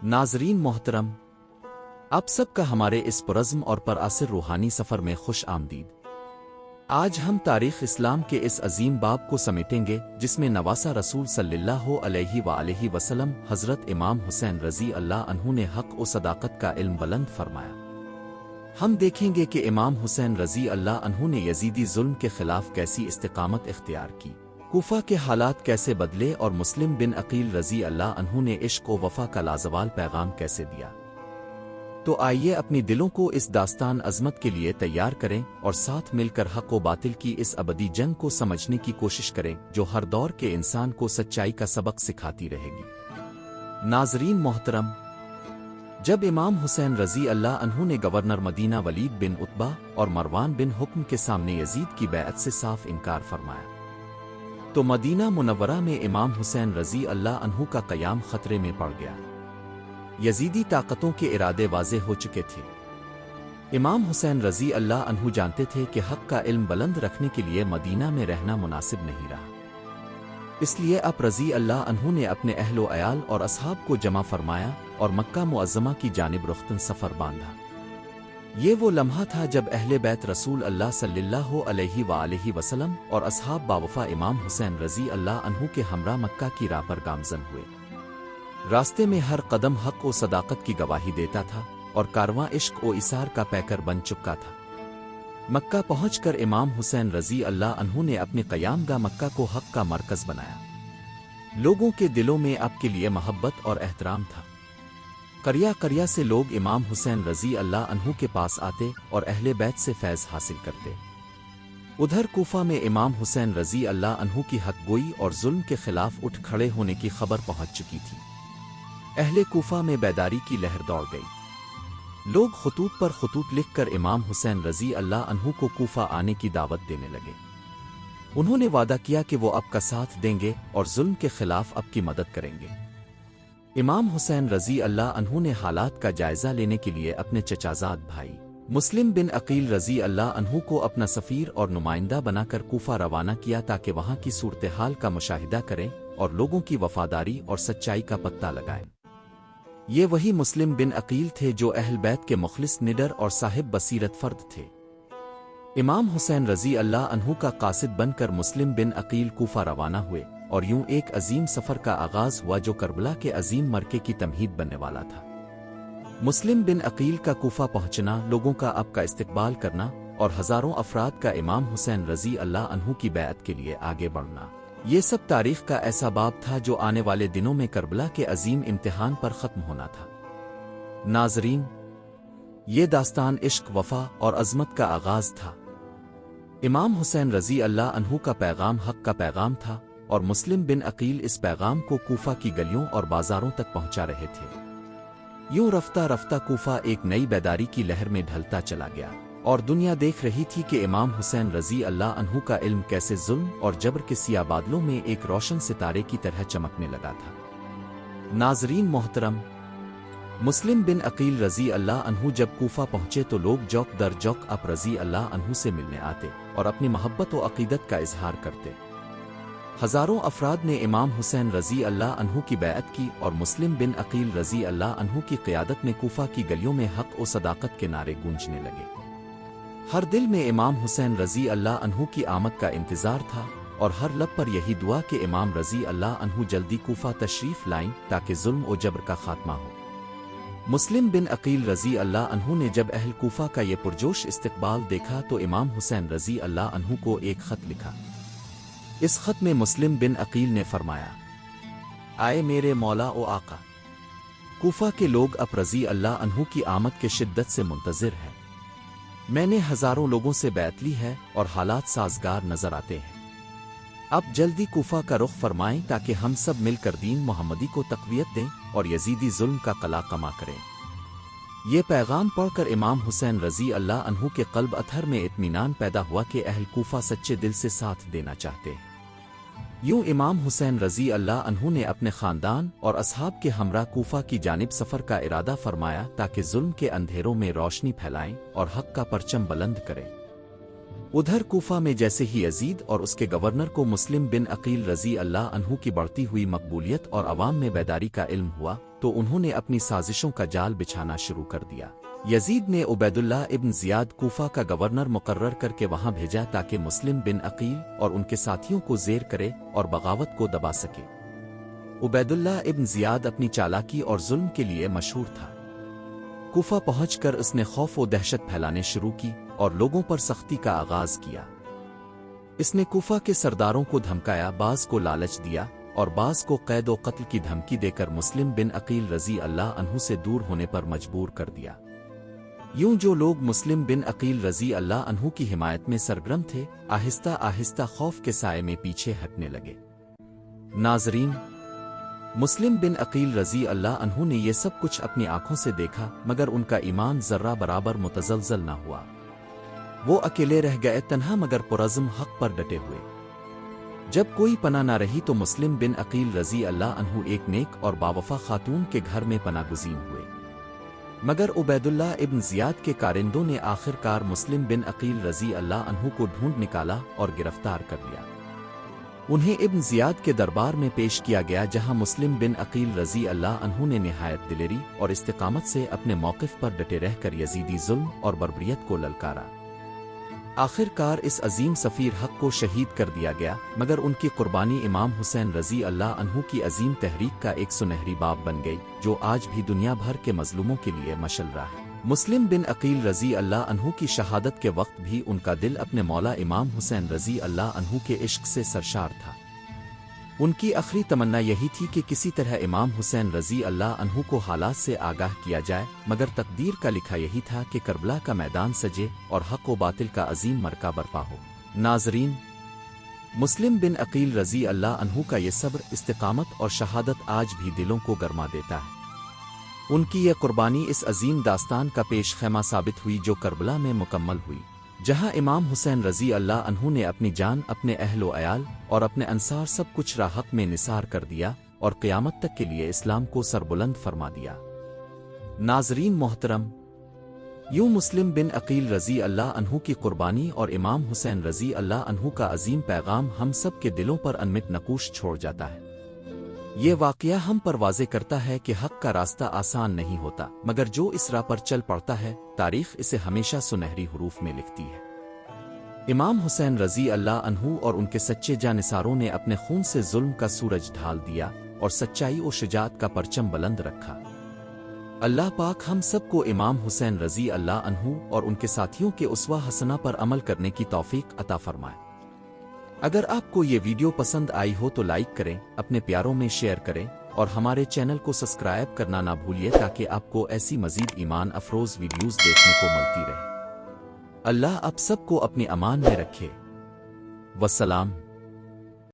नाज़रीन मोहतरम, आप सबका हमारे इस पुरज़्म और परअसर रूहानी सफ़र में खुश आमदीद। आज हम तारीख़ इस्लाम के इस अजीम बाब को समेटेंगे जिसमें नवासा रसूल सल्लल्लाहु अलैहि वसल्लम हज़रत इमाम हुसैन रज़ी अल्लाह अन्हु ने हक़ व सदाकत का इल्म बुलंद फरमाया। हम देखेंगे कि इमाम हुसैन रज़ी अल्लाह अन्हु ने यजीदी जुल्म के ख़िलाफ़ कैसी इस्तिक़ामत इख्तियार की, कूफा के हालात कैसे बदले और मुस्लिम बिन अकील रज़ी अल्लाह अन्हु ने इश्क व वफ़ा का लाजवाल पैगाम कैसे दिया। तो आइए अपनी दिलों को इस दास्तान अज़मत के लिए तैयार करें और साथ मिलकर हक़ व बातिल की इस अबदी जंग को समझने की कोशिश करें जो हर दौर के इंसान को सच्चाई का सबक सिखाती रहेगी। नाज़रीन मोहतरम, जब इमाम हुसैन रज़ी अल्लाह अन्हु ने गवर्नर मदीना वलीद बिन उतबा और मरवान बिन हुक्म के सामने यजीद की बैअत से साफ इनकार फरमाया तो मदीना मुनव्वरा में इमाम हुसैन रज़ी अल्लाह अन्हु का क़याम ख़तरे में पड़ गया। यजीदी ताकतों के इरादे वाज़े हो चुके थे। इमाम हुसैन रज़ी अल्लाह अन्हु जानते थे कि हक़ का इल्म बुलंद रखने के लिए मदीना में रहना मुनासिब नहीं रहा। इसलिए अब रज़ी अल्लाह अन्हु ने अपने अहलो अयाल और असहाब को जमा फरमाया और मक्का मुअज़्ज़मा की जानिब रुख्तन सफ़र बांधा। ये वो लम्हा था जब अहले बैत रसूल अल्लाह सल्लल्लाहु अलैहि वसल्लम और असहाब बावफ़ा इमाम हुसैन रज़ी अल्लाह अन्हु के हमरा मक्का की राह पर गामज़न हुए। रास्ते में हर कदम हक़ व सदाकत की गवाही देता था और कारवां इश्क व इसार का पैकर बन चुका था। मक्का पहुंचकर इमाम हुसैन रज़ी अल्लाह अन्हु ने अपने क़यामगाह मक्का को हक़ का मरकज़ बनाया। लोगों के दिलों में अब के लिए मोहब्बत और एहतराम था। करिया करिया से लोग इमाम हुसैन रज़ी अल्लाह अन्हु के पास आते और अहले बैत से फैज़ हासिल करते। उधर कूफा में इमाम हुसैन रज़ी अल्लाह अन्हु की हक़गोई और जुल्म के ख़िलाफ़ उठ खड़े होने की खबर पहुंच चुकी थी। अहले कूफा में बेदारी की लहर दौड़ गई। लोग खतूत पर खतूत लिखकर इमाम हुसैन रज़ी अल्लाह अन्हु को कूफा आने की दावत देने लगे। उन्होंने वादा किया कि वो अब का साथ देंगे और जुल्म के ख़िलाफ़ अब की मदद करेंगे। इमाम हुसैन रज़ी अल्लाह अन्हु ने हालात का जायज़ा लेने के लिए अपने चचाज़ाद भाई मुस्लिम बिन अकील रज़ी अल्लाह अन्हु को अपना सफ़ीर और नुमाइंदा बनाकर कूफा रवाना किया ताकि वहाँ की सूरत हाल का मुशाहिदा करें और लोगों की वफ़ादारी और सच्चाई का पत्ता लगाएं। ये वही मुस्लिम बिन अकील थे जो अहल बैत के मुखलिस निडर और साहिब बसीरत फ़र्द थे। इमाम हुसैन रज़ी अल्लाह अन्हु का कासिद बनकर मुस्लिम बिन अकील कूफा रवाना हुए और यूं एक अजीम सफ़र का आगाज़ हुआ जो करबला के अजीम मरके की तमहीद बनने वाला था। मुस्लिम बिन अकील का कूफा पहुंचना, लोगों का अब का इस्तकबाल करना और हज़ारों अफराद का इमाम हुसैन रज़ी अल्लाह अन्हु की बैअत के लिए आगे बढ़ना, ये सब तारीख़ का ऐसा बाब था जो आने वाले दिनों में करबला के अजीम इम्तिहान पर ख़त्म होना था। नाज़रीन, ये दास्तान इश्क, वफ़ा और अज़मत का आगाज़ था। इमाम हुसैन रज़ी अल्लाह अन्हु का पैगाम हक़ का पैगाम था और मुस्लिम बिन अकील इस पैगाम को कूफा की गलियों और बाज़ारों तक पहुंचा रहे थे। यूं रफ्ता रफ्ता कूफा एक नई बेदारी की लहर में ढलता चला गया और दुनिया देख रही थी कि इमाम हुसैन रज़ी अल्लाह अन्हु का इल्म कैसे जुल्म और जबर के सिया बादलों में एक रोशन सितारे की तरह चमकने लगा था। नाज़रीन मोहतरम, मुस्लिम बिन अकील रज़ी अल्लाह अन्हु जब कूफा पहुंचे तो लोग जौक दर जौक अब रज़ी अल्लाह अन्हु से मिलने आते और अपनी मोहब्बत व अक़ीदत का इजहार करते। हज़ारों अफराद ने इमाम हुसैन रज़ी अल्लाह अन्हु की बैअत की और मुस्लिम बिन अकील रज़ी अल्लाह अन्हु की क़यादत में कूफा की गलियों में हक़ व सदाकत के नारे गूंजने लगे। हर दिल में इमाम हुसैन रज़ी अल्लाह अन्हु की आमद का इंतज़ार था और हर लब पर यही दुआ कि इमाम रज़ी अल्लाह अन्हु जल्दी कूफा तशरीफ़ लाएं ताकि जुल्म व जबर का खात्मा हो। मुस्लिम बिन अकील रज़ी अल्लाह अन्हु ने जब अहल कूफा का ये पुरजोश इस्तकबाल देखा तो इमाम हुसैन रज़ी अल्लाह अन्हु को एक ख़त लिखा। इस ख़त में मुस्लिम बिन अकील ने फरमाया, आए मेरे मौला ओ आका, कूफा के लोग अब रज़ी अल्लाह अन्हु की आमद के शिद्दत से मुंतज़िर हैं। मैंने हज़ारों लोगों से बैत ली है और हालात साज़गार नज़र आते हैं। अब जल्दी कूफा का रुख फरमाएं ताकि हम सब मिलकर दीन मोहम्मदी को तक़वियत दें और यजीदी जुल्म का कला कमा करें। ये पैगाम पढ़कर इमाम हुसैन रज़ी अल्लाह अन्हु के क़ल्ब अथर में इत्मीनान पैदा हुआ कि अहल कूफा सच्चे दिल से साथ देना चाहते हैं। यूं इमाम हुसैन रज़ी अल्लाह अन्हु ने अपने ख़ानदान और असहाब के हमरा कूफा की जानिब सफ़र का इरादा फरमाया ताकि जुल्म के अंधेरों में रोशनी फैलाएं और हक़ का परचम बुलंद करें। ادھر کوفہ میں جیسے ہی یزید اور اس کے گورنر کو مسلم بن عقیل رضی اللہ عنہ کی بڑھتی ہوئی مقبولیت اور عوام میں بیداری کا علم ہوا تو انہوں نے اپنی سازشوں کا جال بچھانا شروع کر دیا۔ یزید نے عبید اللہ ابن زیاد کوفہ کا گورنر مقرر کر کے وہاں بھیجا تاکہ مسلم بن عقیل اور ان کے ساتھیوں کو زیر کرے اور بغاوت کو دبا سکے۔ عبید اللہ ابن زیاد اپنی چالاکی اور ظلم کے لیے مشہور تھا۔ کوفہ پہنچ کر اس نے خوف و دہشت پھیلانے شروع کی اور لوگوں پر سختی کا آغاز کیا۔ اس نے کوفہ کے سرداروں کو دھمکایا، بعض کو لالچ دیا اور بعض کو قید و قتل کی دھمکی دے کر مسلم بن عقیل رضی اللہ عنہ سے دور ہونے پر مجبور کر دیا۔ یوں جو لوگ مسلم بن عقیل رضی اللہ عنہ کی حمایت میں سرگرم تھے، آہستہ آہستہ خوف کے سائے میں پیچھے ہٹنے لگے۔ ناظرین، مسلم بن عقیل رضی اللہ عنہ نے یہ سب کچھ اپنی آنکھوں سے دیکھا، مگر ان کا ایمان ذرہ برابر متزلزل نہ ہوا۔ وہ اکیلے رہ گئے، تنہا مگر پرعزم حق پر ڈٹے ہوئے۔ جب کوئی پناہ نہ رہی تو مسلم بن عقیل رضی اللہ عنہ ایک نیک اور باوفا خاتون کے گھر میں پناہ گزین ہوئے، مگر عبید اللہ ابن زیاد کے کارندوں نے آخر کار مسلم بن عقیل رضی اللہ عنہ کو ڈھونڈ نکالا اور گرفتار کر لیا۔ انہیں ابن زیاد کے دربار میں پیش کیا گیا، جہاں مسلم بن عقیل رضی اللہ عنہ نے نہایت دلیری اور استقامت سے اپنے موقف پر ڈٹے رہ کر یزیدی ظلم اور بربریت کو للکارا۔ آخر کار اس عظیم سفیر حق کو شہید کر دیا گیا، مگر ان کی قربانی امام حسین رضی اللہ عنہ کی عظیم تحریک کا ایک سنہری باب بن گئی، جو آج بھی دنیا بھر کے مظلوموں کے لیے مشل رہا ہے۔ مسلم بن عقیل رضی اللہ عنہ کی شہادت کے وقت بھی ان کا دل اپنے مولا امام حسین رضی اللہ عنہ کے عشق سے سرشار تھا۔ ان کی آخری تمنا یہی تھی کہ کسی طرح امام حسین رضی اللہ عنہ کو حالات سے آگاہ کیا جائے، مگر تقدیر کا لکھا یہی تھا کہ کربلا کا میدان سجے اور حق و باطل کا عظیم مرکہ برپا ہو۔ ناظرین، مسلم بن عقیل رضی اللہ عنہ کا یہ صبر، استقامت اور شہادت آج بھی دلوں کو گرما دیتا ہے۔ ان کی یہ قربانی اس عظیم داستان کا پیش خیمہ ثابت ہوئی جو کربلا میں مکمل ہوئی، جہاں امام حسین رضی اللہ عنہ نے اپنی جان، اپنے اہل و عیال اور اپنے انصار سب کچھ راہ حق میں نثار کر دیا اور قیامت تک کے لیے اسلام کو سربلند فرما دیا۔ ناظرین محترم، یوں مسلم بن عقیل رضی اللہ عنہ کی قربانی اور امام حسین رضی اللہ عنہ کا عظیم پیغام ہم سب کے دلوں پر انمٹ نقوش چھوڑ جاتا ہے۔ یہ واقعہ ہم پر واضح کرتا ہے کہ حق کا راستہ آسان نہیں ہوتا، مگر جو اس راہ پر چل پڑتا ہے، تاریخ اسے ہمیشہ سنہری حروف میں لکھتی ہے۔ امام حسین رضی اللہ عنہ اور ان کے سچے جانثاروں نے اپنے خون سے ظلم کا سورج ڈھال دیا اور سچائی و شجاعت کا پرچم بلند رکھا۔ اللہ پاک ہم سب کو امام حسین رضی اللہ عنہ اور ان کے ساتھیوں کے اسوہ حسنہ پر عمل کرنے کی توفیق عطا فرمائے۔ اگر آپ کو یہ ویڈیو پسند آئی ہو تو لائک کریں، اپنے پیاروں میں شیئر کریں اور ہمارے چینل کو سبسکرائب کرنا نہ بھولیے تاکہ آپ کو ایسی مزید ایمان افروز ویڈیوز دیکھنے کو ملتی رہے۔ اللہ آپ سب کو اپنی امان میں رکھے۔ والسلام۔